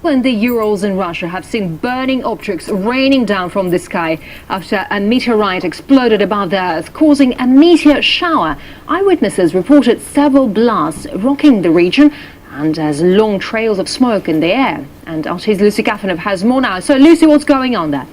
And the Urals in Russia have seen burning objects raining down from the sky after a meteorite exploded above the Earth, causing a meteor shower. Eyewitnesses reported several blasts rocking the region, and there's long trails of smoke in the air. And artist Lucy Gafanov has more now. So, Lucy, what's going on there?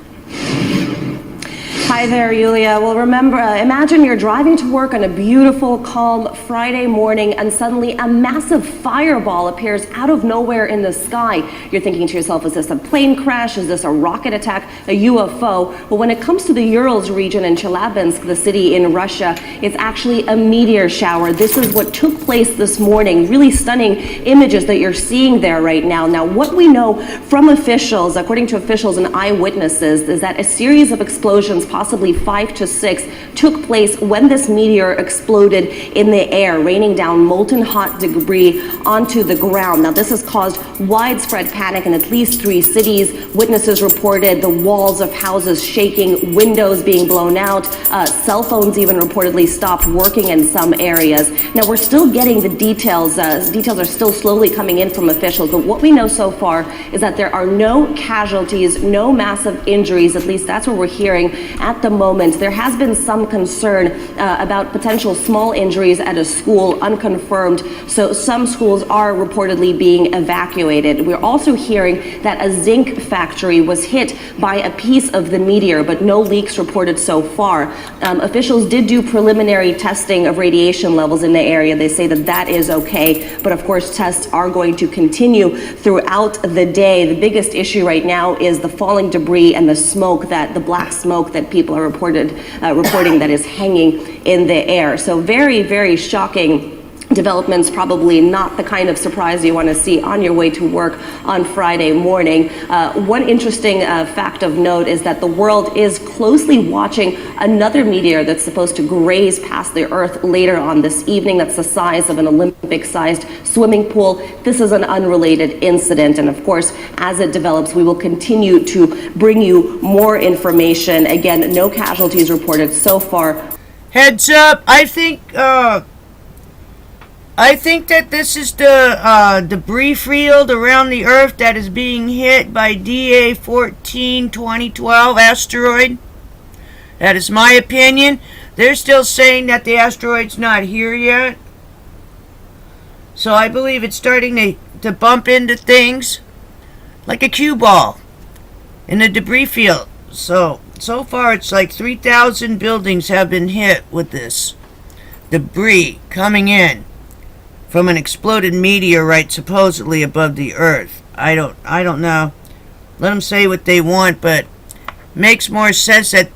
Hi there, Yulia. Well, remember, imagine you're driving to work on a beautiful, calm Friday morning, and suddenly a massive fireball appears out of nowhere in the sky. You're thinking to yourself, is this a plane crash? Is this a rocket attack? A UFO? Well, when it comes to the Urals region in Chelyabinsk, the city in Russia, it's actually a meteor shower. This is what took place this morning. Really stunning images that you're seeing there right now. Now, what we know from officials, according to officials and eyewitnesses, is that a series of explosions, possibly 5 to 6, took place when this meteor exploded in the air, raining down molten hot debris onto the ground. Now, this has caused widespread panic in at least 3 cities. Witnesses reported the walls of houses shaking, windows being blown out, cell phones even reportedly stopped working in some areas. Now, we're still getting the details. Details are still slowly coming in from officials, but what we know so far is that there are no casualties, no massive injuries. At least that's what we're hearing at the moment. There has been some concern about potential small injuries at a school, unconfirmed, so some schools are reportedly being evacuated. We're also hearing that a zinc factory was hit by a piece of the meteor, but no leaks reported so far. Officials did do preliminary testing of radiation levels in the area. They say that that is okay, but of course tests are going to continue throughout the day. The biggest issue right now is the falling debris and the smoke, the black smoke that people are reporting that is hanging in the air. So very, very shocking developments, probably not the kind of surprise you want to see on your way to work on Friday morning. One interesting fact of note is that the world is closely watching another meteor that's supposed to graze past the Earth later on this evening. That's the size of an Olympic-sized swimming pool. This is an unrelated incident, and of course, as it develops, we will continue to bring you more information. Again, no casualties reported so far. Heads up, I think that this is the debris field around the Earth that is being hit by DA-14 2012 asteroid. That is my opinion. They're still saying that the asteroid's not here yet. So I believe it's starting to bump into things like a cue ball in the debris field. So far it's like 3,000 buildings have been hit with this debris coming in from an exploded meteorite supposedly above the Earth. I don't know. Let them say what they want, but makes more sense that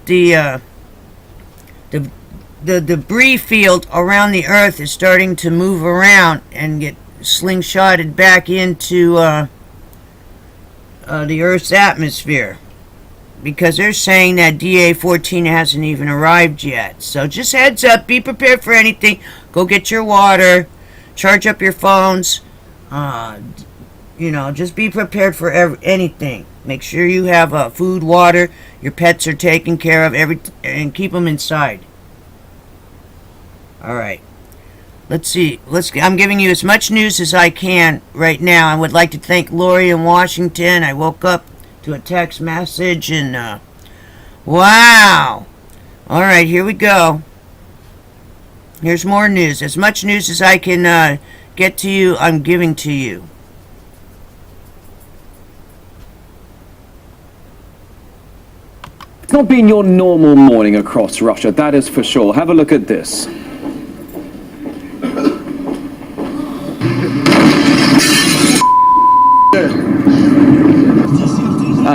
the debris field around the Earth is starting to move around and get slingshotted back into the Earth's atmosphere, because they're saying that DA-14 hasn't even arrived yet. So just heads up, be prepared for anything. Go get your water, charge up your phones, just be prepared for anything. Make sure you have food, water, your pets are taken care of, and keep them inside. Alright, let's see. I'm giving you as much news as I can right now. I would like to thank Lori in Washington. I woke up to a text message and wow. Alright, here we go. Here's more news. As much news as I can get to you, I'm giving to you. It's not been your normal morning across Russia, that is for sure. Have a look at this.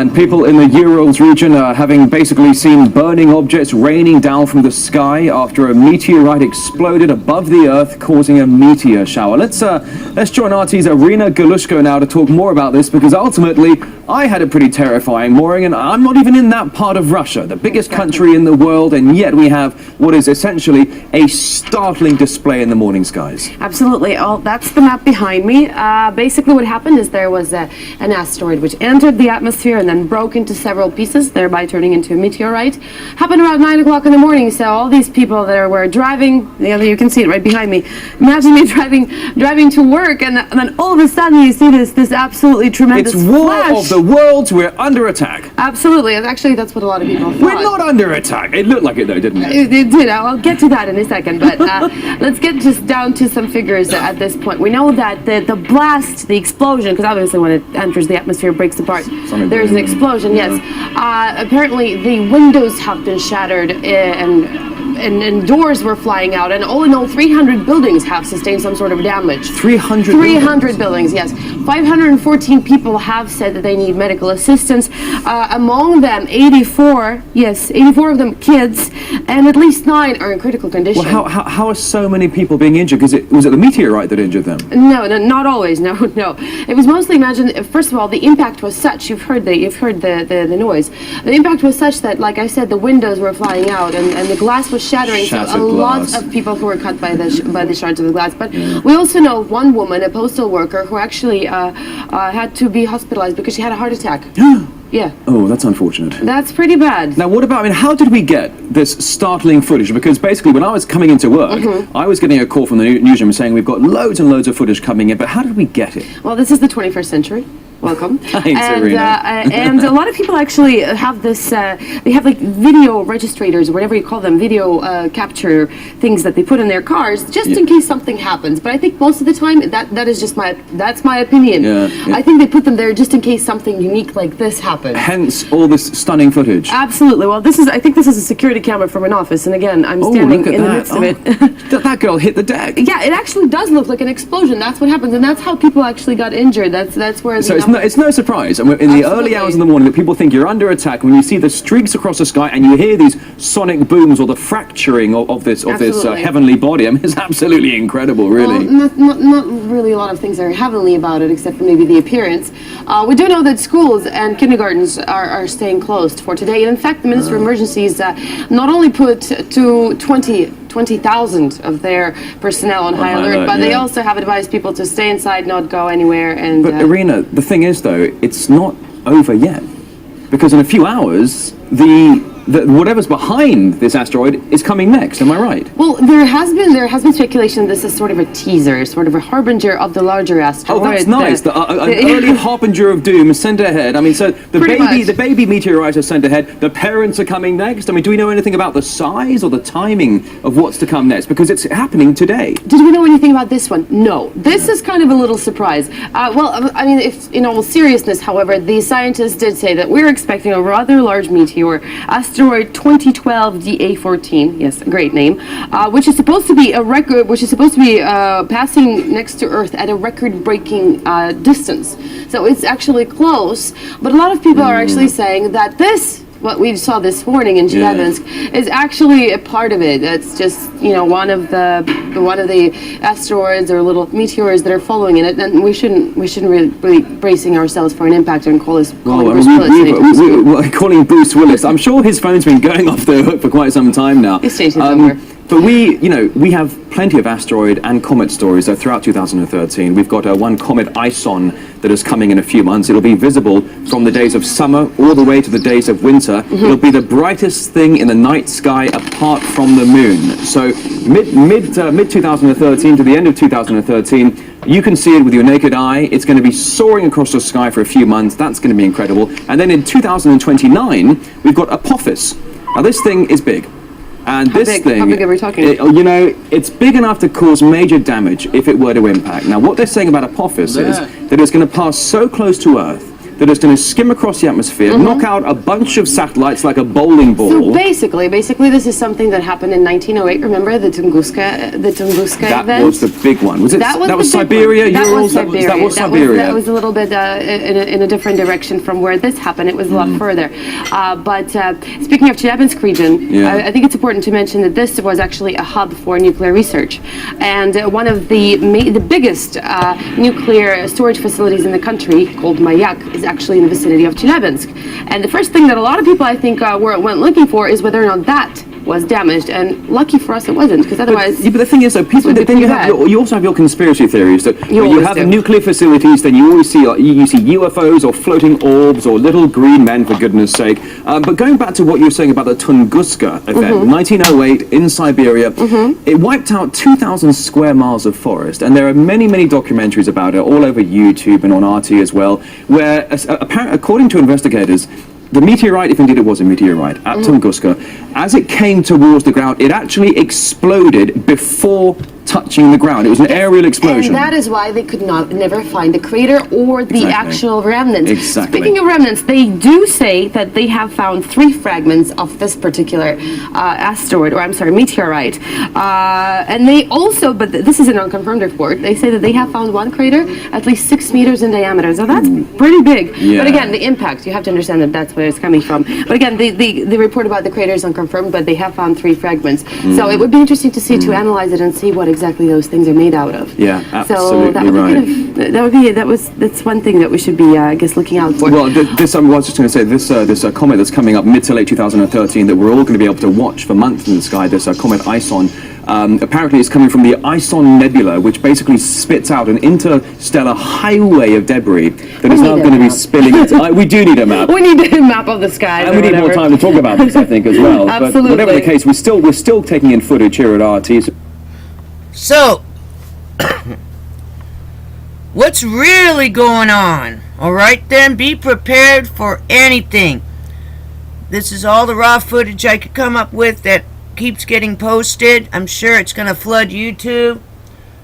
And people in the Urals region are having basically seen burning objects raining down from the sky after a meteorite exploded above the Earth, causing a meteor shower. Let's join RT's Irina Galushko now to talk more about this, because ultimately I had a pretty terrifying morning, and I'm not even in that part of Russia, the biggest country in the world, and yet we have what is essentially a startling display in the morning skies. Absolutely. Oh, that's the map behind me. Basically what happened is there was an asteroid which entered the atmosphere and then broke into several pieces, thereby turning into a meteorite. Happened around 9 o'clock in the morning, so all these people that were driving, you can see it right behind me. Imagine me driving to work, and then all of a sudden you see this absolutely tremendous It's War flash. of the Worlds, we're under attack. Absolutely, and actually that's what a lot of people thought. We're not under attack. It looked like it though, didn't it? It did. I'll get to that in a second, but let's get just down to some figures at this point. We know that the blast, the explosion, because obviously when it enters the atmosphere, it breaks apart. There's an explosion, yes. Apparently the windows have been shattered and doors were flying out, and all in all 300 buildings have sustained some sort of damage. 300 buildings, yes. 514 people have said that they need medical assistance. Among them, 84 of them kids, and at least 9 are in critical condition. Well, how are so many people being injured? Because was it the meteorite that injured them? No, not always. No. It was mostly, imagine, first of all, the impact was such, you've heard the noise. The impact was such that, like I said, the windows were flying out and the glass was shattering. So a lot of people who were cut by the shards of the glass. But we also know one woman, a postal worker, who actually had to be hospitalized because she had a heart attack. Yeah. Oh, that's unfortunate. That's pretty bad. Now, what about, how did we get this startling footage? Because basically, when I was coming into work, I was getting a call from the newsroom saying we've got loads and loads of footage coming in, but how did we get it? Well, this is the 21st century. Welcome. Thanks, and a lot of people actually have this, they have like video registrators, or whatever you call them, video capture things that they put in their cars, just in case something happens. But I think most of the time, that is just that's my opinion. I think they put them there just in case something unique like this happens. Hence all this stunning footage. Absolutely. Well, I think this is a security camera from an office, and again, I'm standing in the midst of it. That girl hit the deck. Yeah, it actually does look like an explosion. That's what happens, and that's how people actually got injured. That's where. So it's no surprise, and in the early hours in the morning, that people think you're under attack when you see the streaks across the sky and you hear these sonic booms or the fracturing of this heavenly body. I mean, it's absolutely incredible, really. Well, not really a lot of things are heavenly about it, except for maybe the appearance. We do know that schools and kindergartens are staying closed for today, and in fact, the Minister of Emergencies not only put to 20,000 of their personnel on high alert, but they also have advised people to stay inside, not go anywhere. But Irina, the thing is though, it's not over yet, because in a few hours whatever's behind this asteroid is coming next. Am I right? Well, there has been speculation this is sort of a teaser, sort of a harbinger of the larger asteroid. Oh, that's nice. An early harbinger of doom is sent ahead. I mean, so the baby meteorite is sent ahead. The parents are coming next. I mean, do we know anything about the size or the timing of what's to come next? Because it's happening today. Did we know anything about this one? No. This is kind of a little surprise. Well, I mean, if in all seriousness, however, the scientists did say that we're expecting a rather large meteor, Asteroid 2012 DA14, yes, a great name, which is supposed to be passing next to Earth at a record-breaking distance. So it's actually close, but a lot of people are actually saying that what we saw this morning in Chelyabinsk is actually a part of it. It's just, one of the asteroids or little meteors that are following in it, and we shouldn't really be bracing ourselves for an impact and calling Bruce Willis. Calling Bruce Willis. I'm sure his phone's been going off the hook for quite some time now. It's changed his number. But we have plenty of asteroid and comet stories throughout 2013. We've got one comet Ison that is coming in a few months. It'll be visible from the days of summer all the way to the days of winter. It'll be the brightest thing in the night sky apart from the moon. So mid 2013 to the end of 2013, you can see it with your naked eye. It's going to be soaring across the sky for a few months. That's going to be incredible. And then in 2029, we've got Apophis. Now this thing is big. And how big are we talking? It's big enough to cause major damage if it were to impact. Now, what they're saying about Apophis is that it's going to pass so close to Earth that is going to skim across the atmosphere, knock out a bunch of satellites like a bowling ball. So basically, this is something that happened in 1908. Remember the Tunguska event? That was the big one. Was it? That was the big Siberia. one. That Urals. was Siberia. That was Siberia. That was a little bit in a different direction from where this happened. It was a lot further. But speaking of Chelyabinsk region, I think it's important to mention that this was actually a hub for nuclear research, and one of the biggest nuclear storage facilities in the country, called Mayak, is actually in the vicinity of Chelyabinsk. And the first thing that a lot of people, I think, went looking for is whether or not that was damaged, and lucky for us it wasn't, because otherwise. But the thing is, though, people, then you also have your conspiracy theories that when you have nuclear facilities, then you always see you see UFOs or floating orbs or little green men, for goodness sake. But going back to what you were saying about the Tunguska event, 1908 in Siberia, it wiped out 2,000 square miles of forest, and there are many, many documentaries about it all over YouTube and on RT as well, where apparently, according to investigators, the meteorite, if indeed it was a meteorite, at Tunguska, as it came towards the ground, it actually exploded before touching the ground. It was an aerial explosion. And that is why they could never find the crater or the actual remnants. Exactly. Speaking of remnants, they do say that they have found 3 fragments of this particular asteroid, or I'm sorry, meteorite. And they also, but this is an unconfirmed report, they say that they have found 1 crater at least 6 meters in diameter. So that's pretty big. Yeah. But again, the impact, you have to understand that that's where it's coming from. But again, the report about the crater is unconfirmed, but they have found 3 fragments. So it would be interesting to see, to analyze it and see what exactly those things are made out of. Yeah, absolutely so that would right. That's one thing that we should be, I guess, looking out for. Well, I was just going to say, this comet that's coming up mid to late 2013 that we're all going to be able to watch for months in the sky, this comet Ison, apparently it's coming from the Ison Nebula, which basically spits out an interstellar highway of debris that is now going to be spilling into... we do need a map. We need a map of the sky. And we need more time to talk about this, I think, as well. Absolutely. But whatever the case, we're still taking in footage here at RT. So, what's really going on? Alright then, be prepared for anything. This is all the raw footage I could come up with that keeps getting posted. I'm sure it's going to flood YouTube,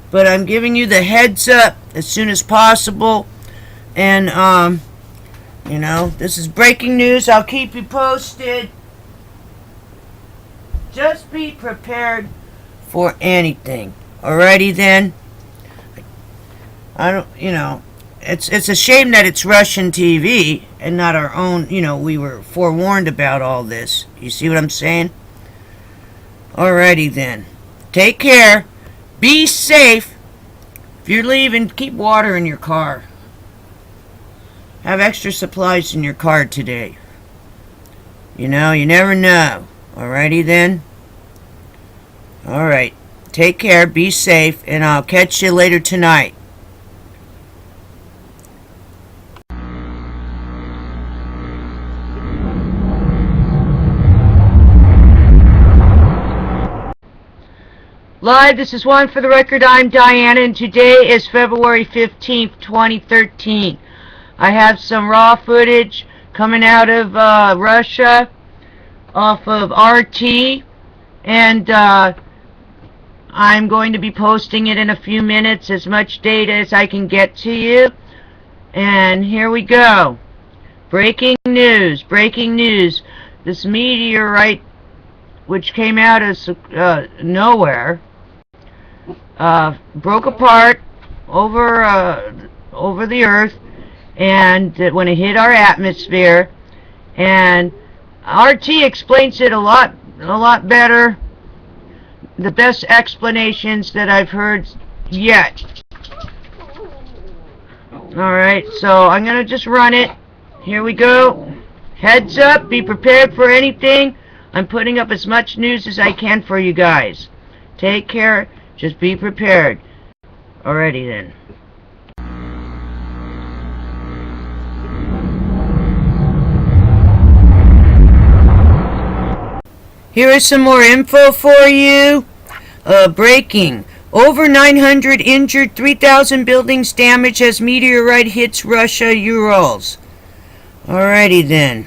but I'm giving you the heads up as soon as possible. And, you know, this is breaking news. I'll keep you posted. Just be prepared for anything. Alrighty then. I don't, you know, it's a shame that it's Russian TV and not our own. You know, we were forewarned about all this. You see what I'm saying? Alrighty then. Take care. Be safe. If you're leaving, keep water in your car. Have extra supplies in your car today. You know, you never know. Alrighty then. Alright. Take care, be safe, and I'll catch you later tonight. Live, this is One for the Record. I'm Diana, and today is February 15th, 2013. I have some raw footage coming out of Russia off of RT, and I'm going to be posting it in a few minutes, as much data as I can get to you. And here we go. Breaking news, breaking news. This meteorite, which came out of nowhere, broke apart over the Earth, and when it hit our atmosphere. And RT explains it a lot better. The best explanations that I've heard yet. Alright, so I'm gonna just run it. Here we go. Heads up, be prepared for anything. I'm putting up as much news as I can for you guys. Take care, just be prepared. Alrighty then. Here is some more info for you. Breaking. Over 900 injured, 3,000 buildings damaged as meteorite hits Russia, Urals. Alrighty then.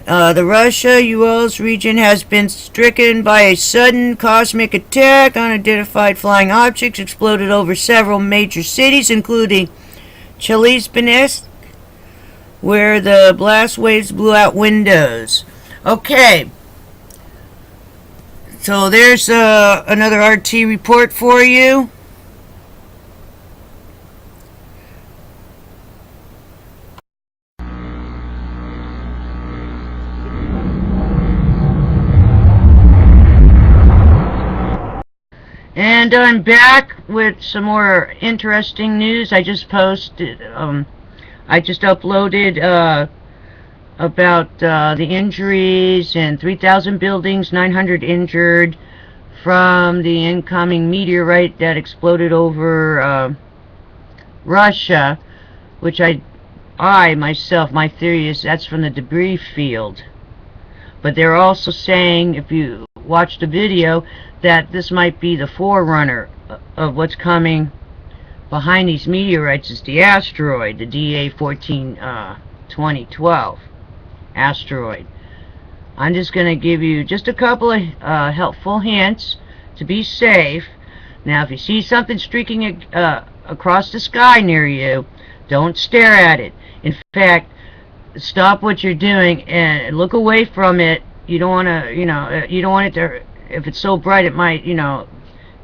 The Russia-Urals region has been stricken by a sudden cosmic attack. Unidentified flying objects exploded over several major cities, including Chelyabinsk, where the blast waves blew out windows. Okay. So there's another RT report for you. And I'm back with some more interesting news. I just posted, I just uploaded about the injuries and 3,000 buildings, 900 injured from the incoming meteorite that exploded over Russia, which I myself, my theory is that's from the debris field. But they're also saying, if you watch the video, that this might be the forerunner of what's coming behind these meteorites is the asteroid, the DA14 2012 asteroid. I'm just going to give you just a couple of helpful hints to be safe. Now, if you see something streaking across the sky near you, don't stare at it. In fact, stop what you're doing and look away from it. You don't want to, you don't want it to, if it's so bright it might,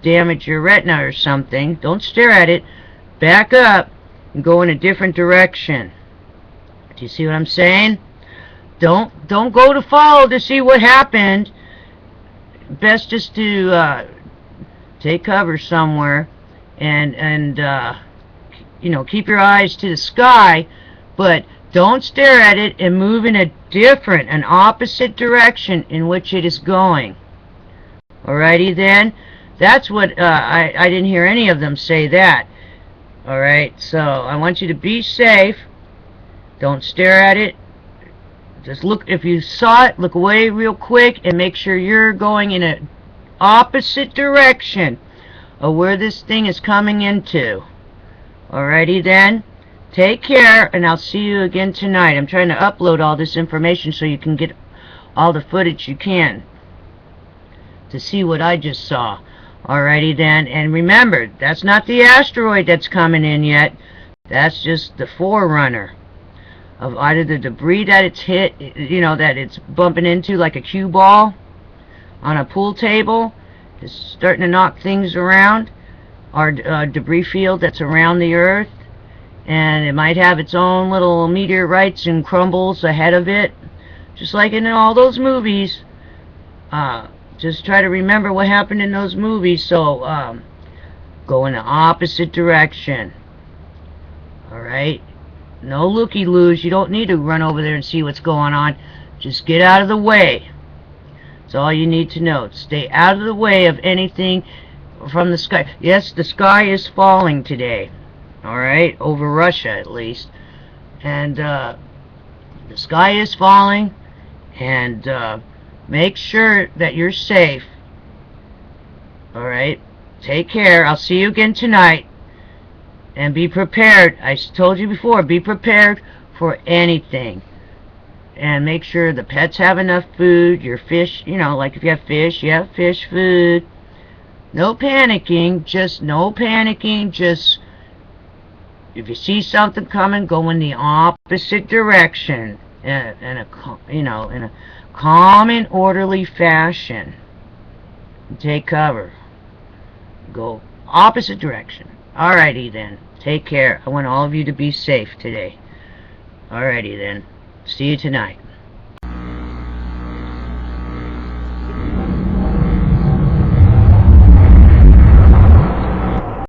damage your retina or something. Don't stare at it. Back up and go in a different direction. Do you see what I'm saying? Don't go to follow to see what happened. Best just to take cover somewhere and keep your eyes to the sky, but don't stare at it and move in a different, an opposite direction in which it is going. Alrighty then? That's what, I didn't hear any of them say that. Alright, so I want you to be safe. Don't stare at it. Just look, if you saw it, look away real quick and make sure you're going in an opposite direction of where this thing is coming into. Alrighty then? Take care, and I'll see you again tonight. I'm trying to upload all this information so you can get all the footage you can to see what I just saw. Alrighty then, and remember, that's not the asteroid that's coming in yet. That's just the forerunner of either the debris that it's hit, that it's bumping into like a cue ball on a pool table. It's starting to knock things around, or debris field that's around the Earth. And it might have its own little meteorites and crumbles ahead of it, just like in all those movies. Just try to remember what happened in those movies. So go in the opposite direction. Alright? No looky-loos. You don't need to run over there and see what's going on. Just get out of the way. That's all you need to know. Stay out of the way of anything from the sky. Yes, the sky is falling today. Alright? Over Russia, at least. And the sky is falling. And make sure that you're safe. Alright? Take care. I'll see you again tonight. And be prepared. I told you before, be prepared for anything. And make sure the pets have enough food. Your fish, like if you have fish food. No panicking. Just no panicking. Just, if you see something coming, go in the opposite direction. In a calm and orderly fashion. Take cover. Go opposite direction. Alrighty then. Take care. I want all of you to be safe today. Alrighty then. See you tonight.